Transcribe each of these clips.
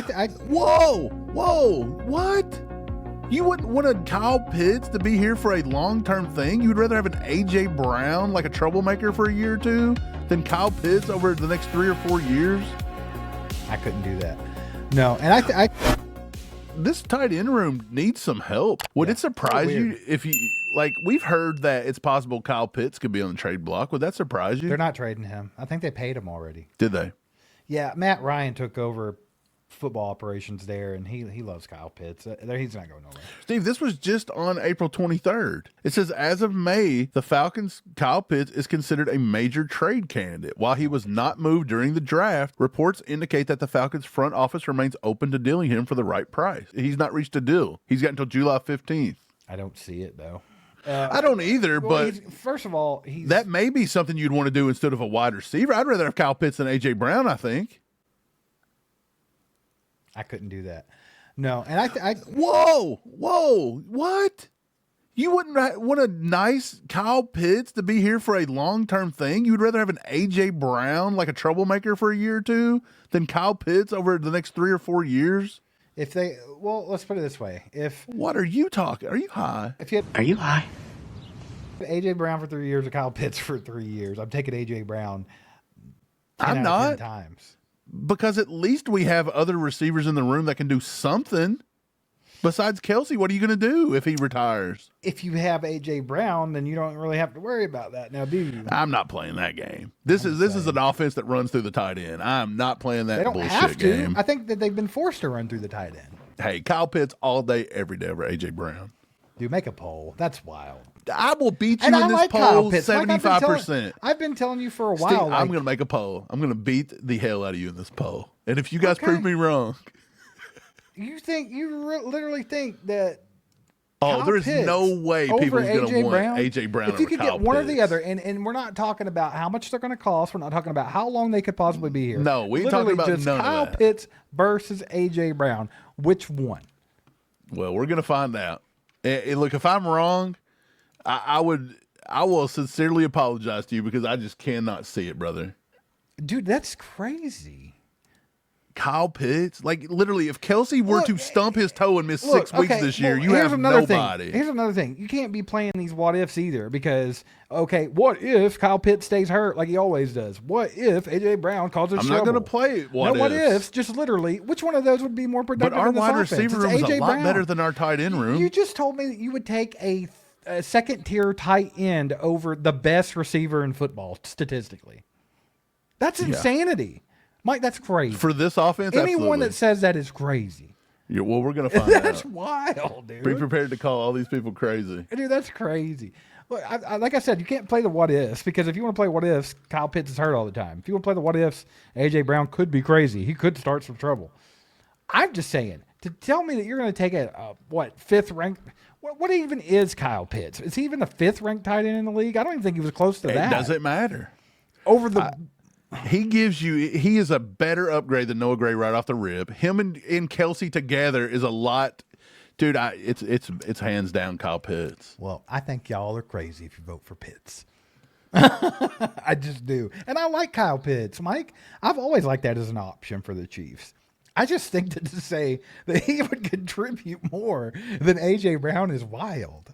Whoa, what? You wouldn't want a Kyle Pitts to be here for a long-term thing? You'd rather have an A.J. Brown, like a troublemaker for a year or two, than Kyle Pitts over the next 3 or 4 years? I couldn't do that. No, and this tight end room needs some help. Would it surprise you if you, like, we've heard that it's possible Kyle Pitts could be on the trade block. Would that surprise you? They're not trading him. I think they paid him already. Did they? Yeah, Matt Ryan took over football operations there, and he loves Kyle Pitts. He's not going nowhere. Steve, this was just on April 23rd. It says, as of May, the Falcons' Kyle Pitts is considered a major trade candidate. While he was not moved during the draft, reports indicate that the Falcons' front office remains open to dealing him for the right price. He's not reached a deal. He's got until July 15th. I don't see it, though. I don't either, but first of all, that may be something you'd want to do instead of a wide receiver. I'd rather have Kyle Pitts than A.J. Brown, I think. I couldn't do that. No, and Whoa, what? You wouldn't want a nice Kyle Pitts to be here for a long-term thing? You'd rather have an A.J. Brown, like a troublemaker for a year or two, than Kyle Pitts over the next 3 or 4 years? Let's put it this way. What are you talking? Are you high? Are you high? A.J. Brown for 3 years or Kyle Pitts for 3 years, I'm taking A.J. Brown 10 I'm out not. of 10 times. Because at least we have other receivers in the room that can do something. Besides Kelce, what are you going to do if he retires? If you have A.J. Brown, then you don't really have to worry about that now, do you? I'm not playing that game. This is an offense that runs through the tight end. I'm not playing that bullshit game. They don't have to. I think that they've been forced to run through the tight end. Hey, Kyle Pitts all day, every day over A.J. Brown. Dude, make a poll. That's wild. I will beat you in this poll 75%. I've been telling you for a while. Steve, I'm going to make a poll. I'm going to beat the hell out of you in this poll. And if you guys prove me wrong. You literally think that there's no way people's going to want A.J. Brown if you could get one or the other, and we're not talking about how much they're going to cost. We're not talking about how long they could possibly be here. No, we ain't talking about just none Kyle of that. Pitts versus A.J. Brown. Which one? Well, we're going to find out. And look, if I'm wrong, I will sincerely apologize to you because I just cannot see it, brother. Dude, that's crazy. Kyle Pitts, like literally, if Kelce were to stump his toe and miss 6 weeks this year, you have nobody. Here's another thing. You can't be playing these what ifs either because, what if Kyle Pitts stays hurt like he always does? What if A.J. Brown causes trouble? I'm not going to play what ifs. Just literally, which one of those would be more productive? But our in this wide offense? receiver room is a lot better than our tight end room. You just told me that you would take a second-tier tight end over the best receiver in football statistically. That's insanity. Mike, that's crazy. For this offense, anyone that says that is crazy. Well, we're going to find out. That's wild, dude. Be prepared to call all these people crazy. Dude, that's crazy. Look, like I said, you can't play the what ifs because if you want to play what ifs, Kyle Pitts is hurt all the time. If you want to play the what ifs, A.J. Brown could be crazy. He could start some trouble. I'm just saying, to tell me that you're going to take a fifth ranked. What even is Kyle Pitts? Is he even the fifth ranked tight end in the league? I don't even think he was close to that. It doesn't matter. He is a better upgrade than Noah Gray right off the rip. Him and Kelce together is a lot. Dude, it's hands down Kyle Pitts. Well, I think y'all are crazy if you vote for Pitts. I just do. And I like Kyle Pitts, Mike. I've always liked that as an option for the Chiefs. I just think that to say that he would contribute more than A.J. Brown is wild.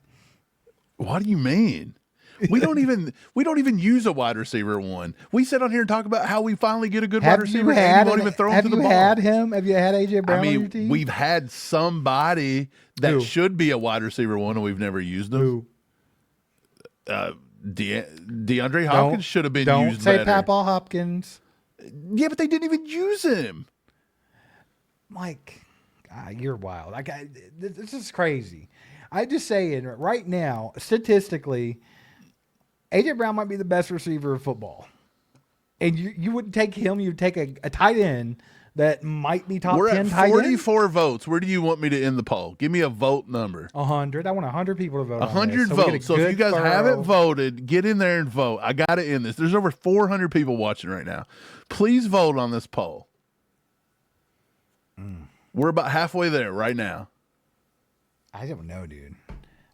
What do you mean? We don't even use a wide receiver one. We sit on here and talk about how we finally get a good wide receiver and we won't even throw him to the ball. Have you had A.J. Brown on your team? We've had somebody that should be a wide receiver one and we've never used them. Who? DeAndre Hopkins should have been used better. Don't say Papa Hopkins. Yeah, but they didn't even use him. Mike, you're wild. This is crazy. I'm just saying right now, statistically, A.J. Brown might be the best receiver of football. And you wouldn't take him. You'd take a tight end that might be top 10 tight end. We're at 44 votes. Where do you want me to end the poll? Give me a vote number. 100. I want 100 people to vote 100 votes. So if you guys haven't voted, get in there and vote. I got to end this. There's over 400 people watching right now. Please vote on this poll. We're about halfway there right now. I don't know, dude.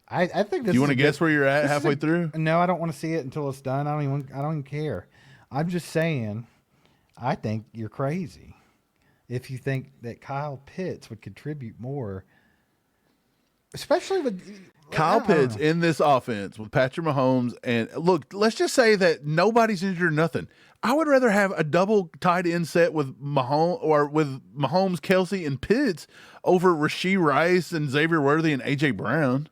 I think this. Do you want to guess where you're at halfway through? No, I don't want to see it until it's done. I don't even care. I'm just saying, I think you're crazy. if you think that Kyle Pitts would contribute more, especially with Kyle Pitts in this offense with Patrick Mahomes. And look, let's just say that nobody's injured or nothing. I would rather have a double tight end set with Mahomes Kelce, and Pitts over Rashee Rice and Xavier Worthy and AJ Brown.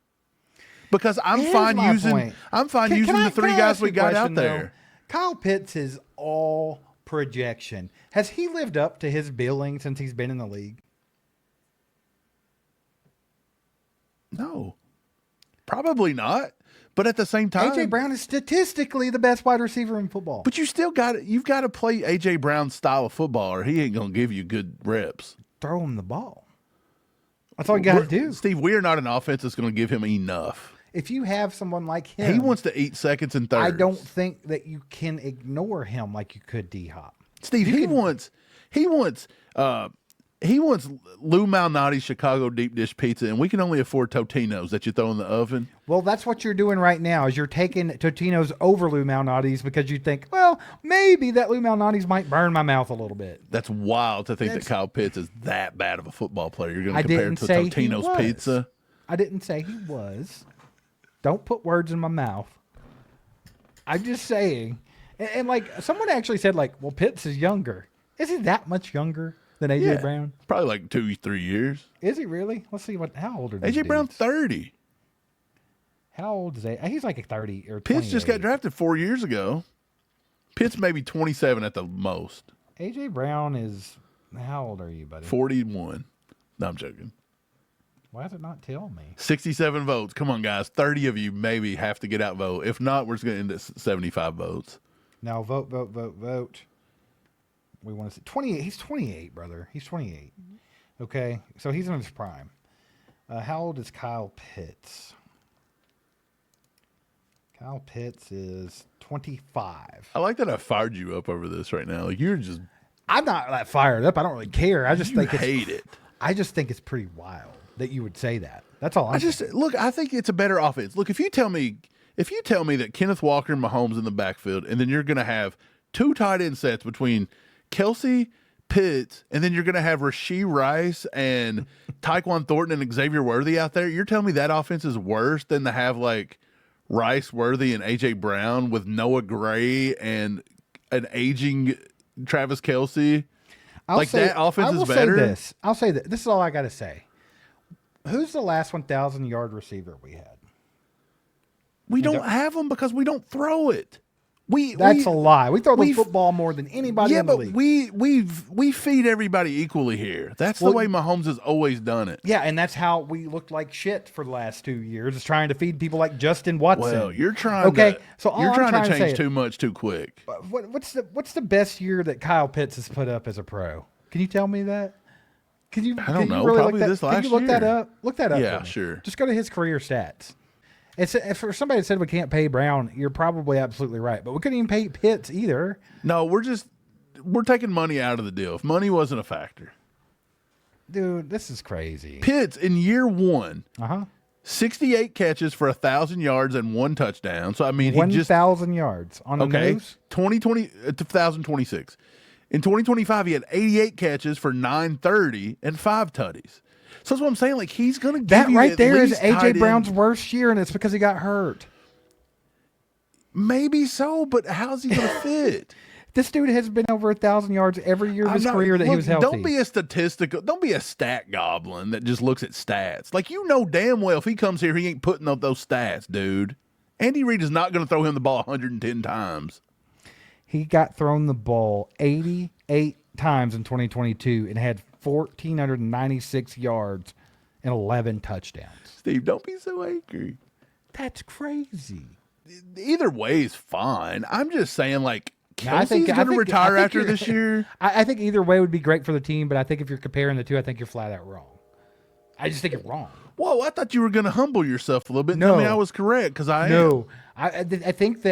Because I'm fine using the three guys we got out there. Though? Kyle Pitts is all projection. Has he lived up to his billing since he's been in the league? No. Probably not. But at the same time, AJ Brown is statistically the best wide receiver in football. But you've got to play AJ Brown's style of football, or he ain't gonna give you good reps. Throw him the ball. That's all you got to do. Steve, we are not an offense that's going to give him enough. If you have someone like him, he wants to eat seconds and thirds. I don't think that you can ignore him like you could D-Hop. Steve, he wants Lou Malnati's Chicago deep dish pizza, and we can only afford Totino's that you throw in the oven. Well, that's what you're doing right now. Is you're taking Totino's over Lou Malnati's because you think, well, maybe that Lou Malnati's might burn my mouth a little bit. That's wild to think that Kyle Pitts is that bad of a football player. You're going to compare it to Totino's pizza. I didn't say he was. Don't put words in my mouth. I'm just saying. And like someone actually said, like, well, Pitts is younger. Is he that much younger than AJ Brown? Probably like 2-3 years. Is he really? Let's see how old are these AJ Brown 30. How old is he? He's like a 30 or 28. Pitts just got drafted 4 years ago. Pitts maybe 27 at the most. AJ Brown is how old are you, buddy? 41. No, I'm joking. Why does it not tell me? 67 votes. Come on, guys. 30 of you maybe have to get out vote. If not, we're just going to end at 75 votes. Now vote. We want to see 28. He's 28, brother. He's 28. Okay, so he's in his prime. How old is Kyle Pitts? Kyle Pitts is 25. I like that I fired you up over this right now. Like you're just. I'm not that fired up. I don't really care. I just hate it. I just think it's pretty wild that you would say that. That's all. Look. I think it's a better offense. Look, if you tell me that Kenneth Walker and Mahomes in the backfield, and then you're going to have two tight end sets between Kelce, Pitts, and then you're going to have Rashee Rice and Tyquan Thornton and Xavier Worthy out there. You're telling me that offense is worse than to have like Rice, Worthy, and AJ Brown with Noah Gray and an aging Travis Kelce? That offense is better. I'll say that. This is all I got to say. Who's the last 1,000-yard receiver we had? We don't have them because we don't throw it. That's a lie. We throw the football more than anybody in the league. Yeah, but we feed everybody equally here. That's the way Mahomes has always done it. Yeah, and that's how we looked like shit for the last 2 years, is trying to feed people like Justin Watson. Well, you're trying to change too much too quick. What's the best year that Kyle Pitts has put up as a pro? Can you tell me that? I don't know. Really probably this last year. Can you look that up? Look that up. Yeah, sure. Just go to his career stats. If for somebody that said we can't pay Brown, you're probably absolutely right. But we couldn't even pay Pitts either. No, we're taking money out of the deal. If money wasn't a factor. Dude, this is crazy. Pitts in year one, 68 catches for 1,000 yards and 1 touchdown. So I mean, 1,000 yards on the nose. 2026. In 2025, he had 88 catches for 930 and 5 tutties. So that's what I'm saying. Like he's going to give that you right there is AJ Brown's worst year, and it's because he got hurt. Maybe so, but how's he going to fit? This dude has been over 1,000 yards every year of his career that he was healthy. Don't be a stat goblin that just looks at stats. Like you know damn well if he comes here, he ain't putting up those stats, dude. Andy Reid is not going to throw him the ball 110 times. He got thrown the ball 88 times in 2022 and had 1,496 yards and 11 touchdowns. Steve, don't be so angry. That's crazy. Either way is fine. I'm just saying, like, Kelsey's going to retire after this year. I think either way would be great for the team, but I think if you're comparing the two, I think you're flat out wrong. I just think you're wrong. Whoa, I thought you were going to humble yourself a little bit and tell me I was correct, because I am. I think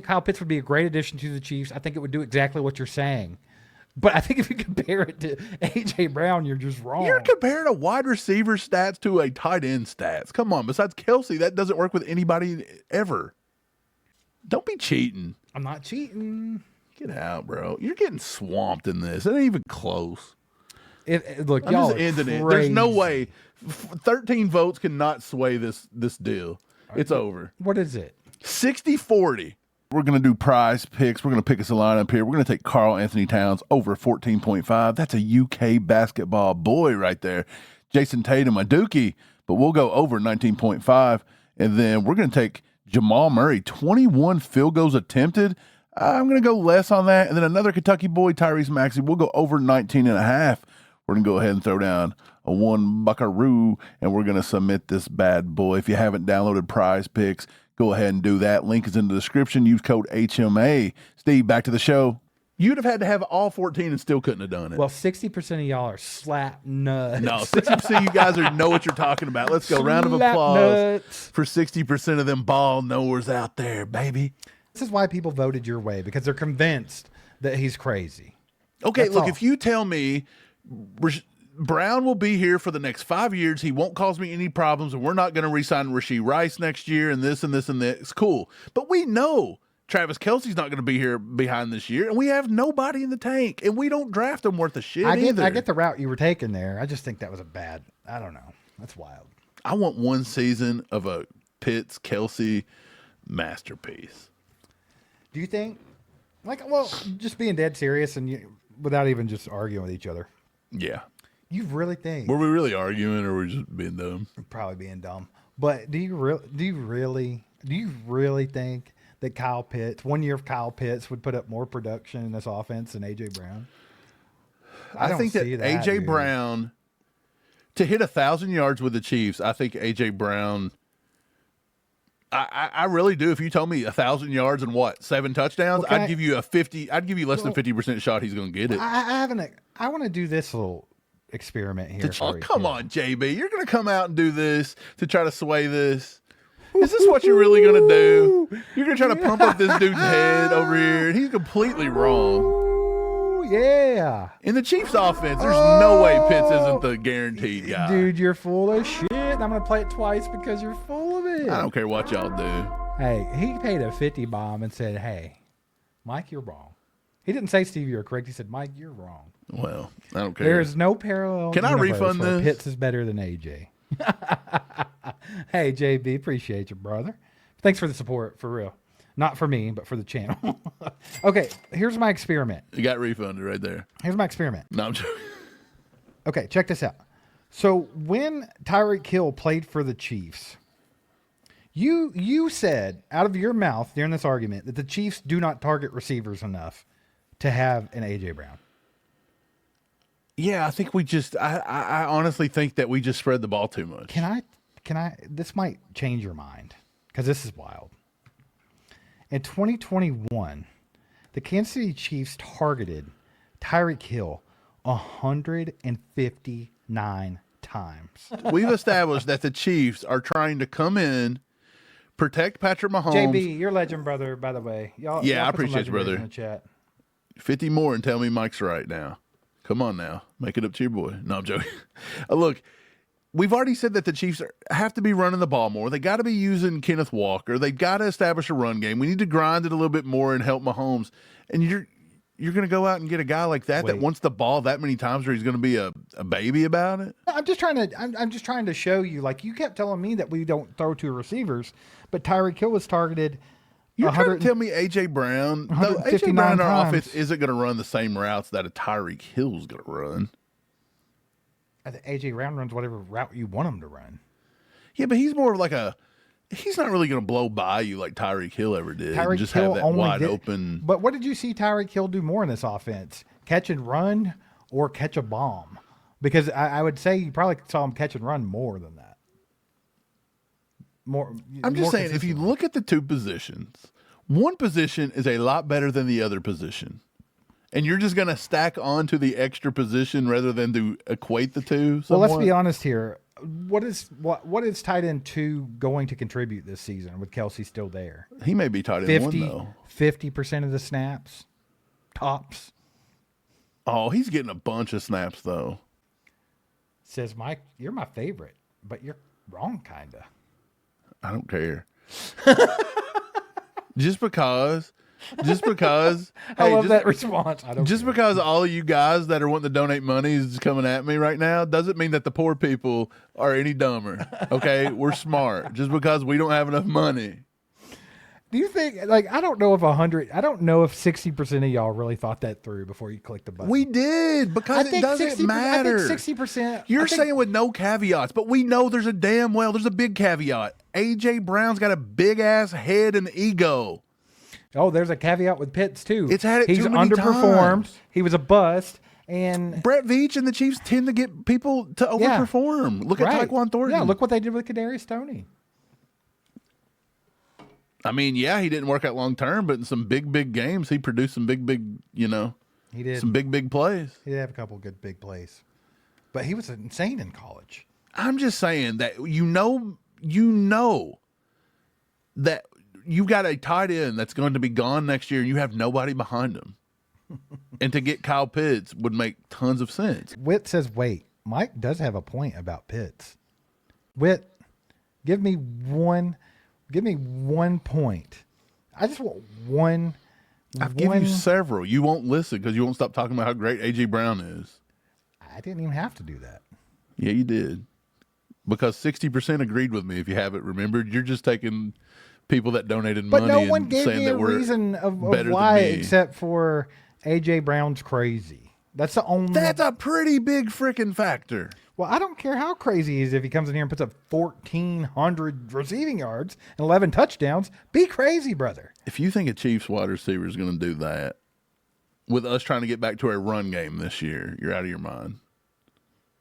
Kyle Pitts would be a great addition to the Chiefs. I think it would do exactly what you're saying. But I think if you compare it to AJ Brown, you're just wrong. You're comparing a wide receiver stats to a tight end stats. Come on. Besides Kelce, that doesn't work with anybody ever. Don't be cheating. I'm not cheating. Get out, bro. You're getting swamped in this. It ain't even close. Look, I'm y'all just ending it. crazy. There's no way. 13 votes cannot sway this deal. It's over. What is it? 60-40. We're going to do prize picks. We're going to pick us a lineup here. We're going to take Karl Anthony Towns over 14.5. That's a UK basketball boy right there. Jason Tatum, a dookie, but we'll go over 19.5. And then we're going to take Jamal Murray, 21 field goals attempted. I'm going to go less on that. And then another Kentucky boy, Tyrese Maxey. We'll go over 19.5. We're going to go ahead and throw down a one buckaroo, and we're going to submit this bad boy. If you haven't downloaded Prize Picks, go ahead and do that. Link is in the description. Use code HMA. Steve, back to the show. You'd have had to have all 14 and still couldn't have done it. Well, 60% of y'all are slap nuts. No, 60% of you guys know what you're talking about. Let's go. Round of applause nuts. for 60% of them ball knowers out there, baby. This is why people voted your way, because they're convinced that he's crazy. Okay, That's look, all. if you tell me Brown will be here for the next 5 years, he won't cause me any problems, and we're not going to re-sign Rashee Rice next year, and this and this and this, it's cool. But we know Travis Kelce's not going to be here behind this year, and we have nobody in the tank, and we don't draft him worth a shit either. I get the route you were taking there. I just think that was a bad, I don't know. That's wild. I want one season of a Pitts Kelce masterpiece. Do you think, just being dead serious and without even just arguing with each other, Yeah. you really think Were we really arguing, or were we just being dumb? probably being dumb? But do you really think that Kyle Pitts, 1 year of Kyle Pitts, would put up more production in this offense than AJ Brown? I don't think that see AJ dude. Brown, to hit 1,000 yards with the Chiefs, I think AJ Brown. I really do. If you told me 1,000 yards and 7 touchdowns, Well, I'd give you less than 50% shot he's going to get it. I want to do this little experiment here. Oh, for you, come too. on, JB. You're going to come out and do this to try to sway this. Is this what you're really going to do? You're going to try to pump up this dude's head over here, and he's completely wrong. Ooh, yeah. In the Chiefs offense, there's no way Pitts isn't the guaranteed guy. Dude, you're full of shit. I'm going to play it twice because you're full of it. I don't care what y'all do. Hey, he paid a 50 bomb and said, hey, Mike, you're wrong. He didn't say, Steve, you're correct. He said, Mike, you're wrong. Well, I don't care. There is no parallel. Can I universe refund where this? Pitts is better than AJ. Hey, JB, appreciate you, brother. Thanks for the support, for real. Not for me, but for the channel. Okay, here's my experiment. You got refunded right there. Here's my experiment. No, I'm joking. Okay, check this out. So when Tyreek Hill played for the Chiefs, you said out of your mouth during this argument that the Chiefs do not target receivers enough to have an AJ Brown. Yeah, I think I honestly think that we just spread the ball too much. Can I, this might change your mind because this is wild. In 2021, the Kansas City Chiefs targeted Tyreek Hill 159 times. We've established that the Chiefs are trying to come in, protect Patrick Mahomes. JB, you're legend, brother, by the way. Y'all, Yeah, y'all I put some appreciate you, legendaries brother. in the chat. 50 more and tell me Mike's right now. Come on now. Make it up to your boy. No, I'm joking. Look, we've already said that the Chiefs have to be running the ball more. They got to be using Kenneth Walker. They've got to establish a run game. We need to grind it a little bit more and help Mahomes. And you're going to go out and get a guy like that that wants the ball that many times where he's going to be a baby about it? I'm just trying to show you, like, you kept telling me that we don't throw to receivers, but Tyreek Hill was targeted. You're trying to tell me A.J. Brown, no, A.J. Brown in our offense isn't going to run the same routes that a Tyreek Hill's going to run. I think A.J. Brown runs whatever route you want him to run. Yeah, but he's more of like he's not really going to blow by you like Tyreek Hill ever did. Tyreek Just Hill have that wide open. But what did you see Tyreek Hill do more in this offense? Catch and run or catch a bomb? Because I would say you probably saw him catch and run more than that. I'm just saying, if you look at the two positions, one position is a lot better than the other position. And you're just going to stack onto the extra position rather than to equate the two somewhat? Well, let's be honest here. What is tight end 2 going to contribute this season with Kelce still there? He may be tight end 1, though. 50% of the snaps, tops. Oh, he's getting a bunch of snaps, though. Says, Mike, you're my favorite, but you're wrong, kind of. I don't care. Just because just because. I love just, that response. I don't just care. because all of you guys that are wanting to donate money is coming at me right now doesn't mean that the poor people are any dumber. Okay, we're smart. Just because we don't have enough money. Do you think, like, I don't know if 60% of y'all really thought that through before you clicked the button. We did, because it doesn't matter. I think 60%. You're saying with no caveats, but we know there's a big caveat. AJ Brown's got a big ass head and ego. Oh, there's a caveat with Pitts too. It's had it He's too many underperformed. times. He was a bust. And Brett Veach and the Chiefs tend to get people to overperform. Look at Tyquan Thornton. Yeah, look what they did with Kadarius Toney. I mean, yeah, he didn't work out long term, but in some big games, he produced some big, he did some big plays. He did have a couple good big plays, but he was insane in college. I'm just saying that you know that you got a tight end that's going to be gone next year, and you have nobody behind him, and to get Kyle Pitts would make tons of sense. Witt says, "Wait, Mike does have a point about Pitts." Witt, give me one point. I just want one. I've given you several. You won't listen because you won't stop talking about how great AJ Brown is. I didn't even have to do that. Yeah, you did. Because 60% agreed with me. If you haven't remembered, you're just taking people that donated money. But no one and gave saying me that a we're reason of better why, than me. except for AJ Brown's crazy. That's the only. That's a pretty big freaking factor. Well, I don't care how crazy he is if he comes in here and puts up 1,400 receiving yards and 11 touchdowns. Be crazy, brother. If you think a Chiefs wide receiver is going to do that with us trying to get back to a run game this year, you're out of your mind.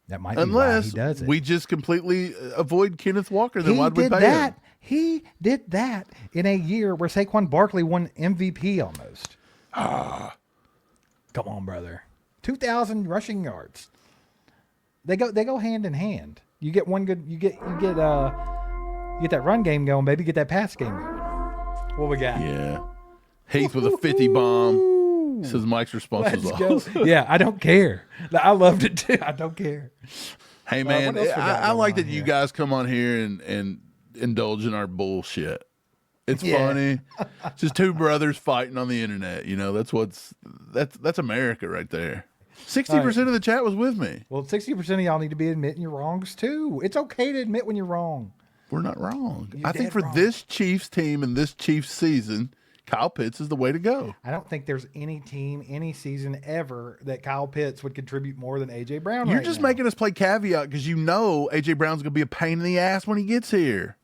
That might be why he does Unless it. we just completely avoid Kenneth Walker, then why'd we pay him? He did that in a year where Saquon Barkley won MVP almost. Come on, brother. 2,000 rushing yards. They go hand in hand. You get one good. You get that run game going, baby. Get that pass game going. What we got? Yeah. Heath with a 50 bomb. Says Mike's response was awesome. Yeah, I don't care. I loved it too. I don't care. Hey man, what else we got I like going that on you here? guys come on here and indulge in our bullshit. It's Yeah. funny. It's just two brothers fighting on the internet. You know, that's America right there. 60% of the chat was with me. Well, 60% of y'all need to be admitting your wrongs too. It's okay to admit when you're wrong. We're not wrong. You're I think dead for wrong. this Chiefs team and this Chiefs season, Kyle Pitts is the way to go. I don't think there's any team, any season ever that Kyle Pitts would contribute more than AJ Brown. You're right just now. making us play caveat because you know AJ Brown's going to be a pain in the ass when he gets here.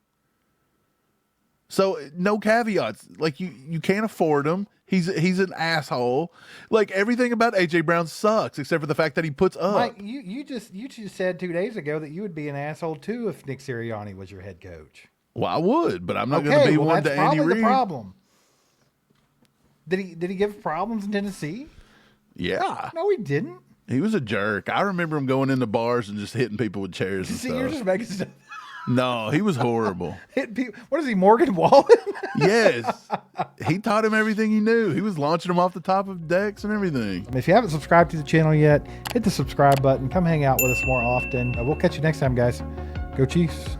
So no caveats. Like you can't afford him. He's an asshole. Like everything about AJ Brown sucks except for the fact that he puts up. Mike, you just said 2 days ago that you would be an asshole too if Nick Sirianni was your head coach. Well, I would, but I'm not going to be one that's to Andy probably Reid. the problem. Did he give problems in Tennessee? Yeah, No, he didn't. he was a jerk. I remember him going into bars and just hitting people with chairs and See, you're stuff. just making stuff. No, he was horrible. Hit people. What is he, Morgan Wallen? Yes, he taught him everything he knew. He was launching him off the top of decks and everything. If you haven't subscribed to the channel yet, hit the subscribe button. Come hang out with us more often. We'll catch you next time, guys. Go Chiefs.